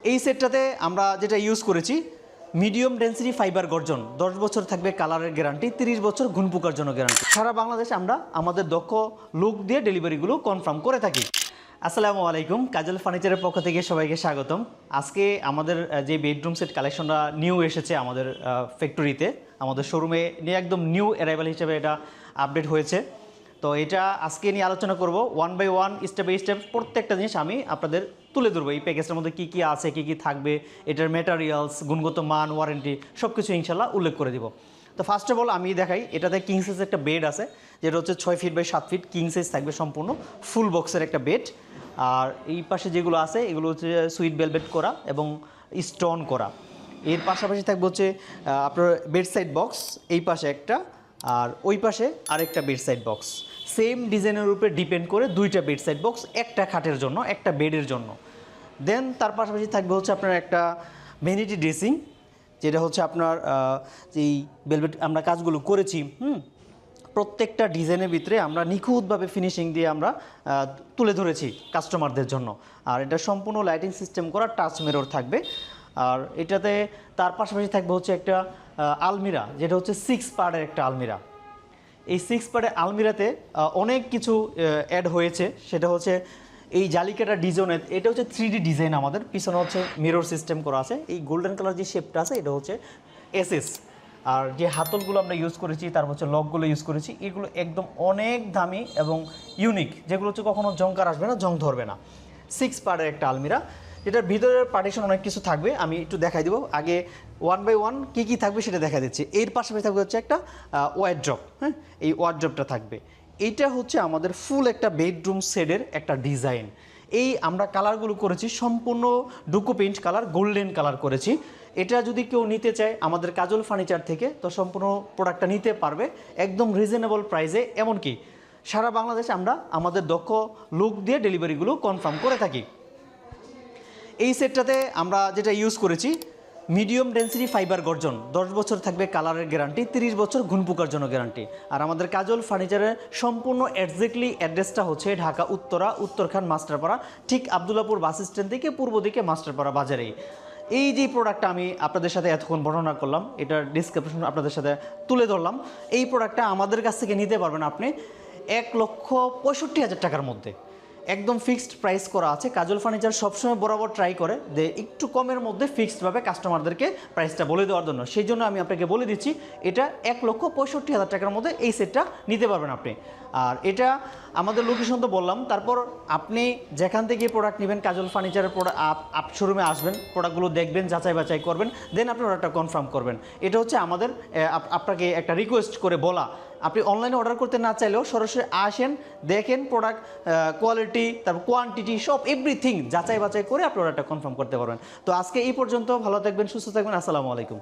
এই সেটটাতে আমরা যেটা ইউজ করেছি মিডিয়াম ডেন্সিটি ফাইবার গর্জন, 10 বছর থাকবে কালারের গ্যারান্টি, 30 বছর ঘুন পোকার জন্য গ্যারান্টি। সারা বাংলাদেশে আমরা আমাদের দক্ষ লোক দিয়ে ডেলিভারিগুলো কনফার্ম করে থাকি। আসসালামু আলাইকুম, কাজল ফার্নিচারের পক্ষ থেকে সবাইকে স্বাগতম। আজকে আমাদের যে বেডরুম সেট কালেকশনটা নিউ এসেছে আমাদের ফ্যাক্টরিতে, আমাদের শোরুমে নিয়ে একদম নিউ অ্যারাইভাল হিসেবে এটা আপডেট হয়েছে। তো এটা আজকে নিয়ে আলোচনা করব, one by one, step by step প্রত্যেকটা জিনিস আমি আপনাদের তুলে ধরবো। এই প্যাকেজটার মধ্যে কী কী আছে, কী কী থাকবে, এটার ম্যাটেরিয়ালস, গুণগত মান, ওয়ারেন্টি সব কিছু ইনশাল্লাহ উল্লেখ করে দিব। তো ফার্স্ট অফ অল আমি দেখাই, এটাতে কিং সাইজ একটা বেড আছে, যেটা হচ্ছে 6 feet by 7 feet king size থাকবে, সম্পূর্ণ ফুল বক্সের একটা বেড। আর এই পাশে যেগুলো আছে এগুলো হচ্ছে সুইট ভেলভেট করা এবং স্টোন করা। এর পাশাপাশি থাকবে হচ্ছে আপনার বেড সাইড বক্স, এই পাশে একটা আর ওই পাশে আরেকটা বেড সাইড বক্স। সেম ডিজাইনের উপরে ডিপেন্ড করে দুইটা বেড সাইড বক্স, একটা খাটের জন্য, একটা বেডের জন্য। দেন তার পাশাপাশি থাকবে হচ্ছে আপনার একটা ভ্যানিটি ড্রেসিং, যেটা হচ্ছে আপনার যেই ভেলভেট আমরা কাজগুলো করেছি, প্রত্যেকটা ডিজাইনের ভিতরে আমরা নিখুঁতভাবে ফিনিশিং দিয়ে আমরা তুলে ধরেছি কাস্টমারদের জন্য। আর এটা সম্পূর্ণ লাইটিং সিস্টেম করা, টাচ মিরর থাকবে। আর এটাতে তার পাশাপাশি থাকবে হচ্ছে একটা আলমিরা, যেটা হচ্ছে 6 পার্টের একটা আলমিরা। এই 6 পার্টের আলমিরাতে অনেক কিছু অ্যাড হয়েছে, সেটা হচ্ছে এই জালিকাটা ডিজাইনের, এটা হচ্ছে 3D ডিজাইন, আমাদের পিছনে হচ্ছে মিরর সিস্টেম করা আছে। এই গোল্ডেন কালার যে শেপটা আছে এটা হচ্ছে এসএস। আর যে হাতলগুলো আমরা ইউজ করেছি, তারপর হচ্ছে লকগুলো ইউজ করেছি, এগুলো একদম অনেক দামি এবং ইউনিক, যেগুলো হচ্ছে কখনো জংকার আসবে না, জং ধরবে না। 6 পার্টের একটা আলমিরা, যেটার ভিতরের পার্টিশন অনেক কিছু থাকবে, আমি একটু দেখাই দিব। আগে ওয়ান বাই ওয়ান কী কী থাকবে সেটা দেখা দিচ্ছি। এর পাশাপাশি থাকবে হচ্ছে একটা ওয়ারড্রপ, এই ওয়ারড্রপটা থাকবে। এইটা হচ্ছে আমাদের ফুল একটা বেডরুম সেটের একটা ডিজাইন। এই আমরা কালারগুলো করেছি সম্পূর্ণ Duco paint colour, golden colour করেছি। এটা যদি কেউ নিতে চায় আমাদের কাজল ফার্নিচার থেকে, তো সম্পূর্ণ প্রোডাক্টটা নিতে পারবে একদম রিজনেবল প্রাইসে। এমনকি সারা বাংলাদেশে আমরা আমাদের দক্ষ লোক দিয়ে ডেলিভারিগুলো কনফার্ম করে থাকি। এই সেটটাতে আমরা যেটা ইউজ করেছি মিডিয়াম ডেন্সিটি ফাইবার গর্জন, 10 বছর থাকবে কালারের গ্যারান্টি, 30 বছর ঘুন পোকার জন্য গ্যারান্টি। আর আমাদের কাজল ফার্নিচারের সম্পূর্ণ এক্স্যাক্টলি অ্যাড্রেসটা হচ্ছে ঢাকা উত্তরখান মাস্টারপাড়া, ঠিক আবদুল্লাপুর বাস স্ট্যান্ড থেকে পূর্ব দিকে মাস্টারপাড়া বাজারেই। এই যে প্রোডাক্টটা আমি আপনাদের সাথে এতক্ষণ বর্ণনা করলাম, এটার ডিসক্রিপশন আপনাদের সাথে তুলে ধরলাম, এই প্রোডাক্টটা আমাদের কাছ থেকে নিতে পারবেন আপনি 1,65,000 টাকার মধ্যে। একদম ফিক্সড প্রাইস করা আছে। কাজল ফার্নিচার সবসময় বরাবর ট্রাই করে যে একটু কমের মধ্যে ফিক্সডভাবে কাস্টমারদেরকে প্রাইসটা বলে দেওয়ার জন্য। সেই জন্য আমি আপনাকে বলে দিচ্ছি, এটা 1,65,000 টাকার মধ্যে এই সেটটা নিতে পারবেন আপনি। আর এটা আমাদের লোকেশন তো বললাম, তারপর আপনি যেখান থেকে প্রোডাক্ট নেবেন, কাজল ফার্নিচারের প্রোডাক্ট শোরুমে আসবেন, প্রোডাক্টগুলো দেখবেন, যাচাই বাছাই করবেন, দেন আপনি অর্ডারটা কনফার্ম করবেন। এটা হচ্ছে আমাদের আপনাকে একটা রিকোয়েস্ট করে বলা। আপনি অনলাইনে অর্ডার করতে না চাইলেও সরাসরি আসেন, দেখেন প্রোডাক্ট কোয়ালিটি, তারপর কোয়ান্টিটি, সব এভরিথিং যাচাই বাছাই করে আপনি অর্ডারটা কনফার্ম করতে পারবেন। তো আজকে এই পর্যন্ত, ভালো থাকবেন, সুস্থ থাকবেন, আসসালামু আলাইকুম।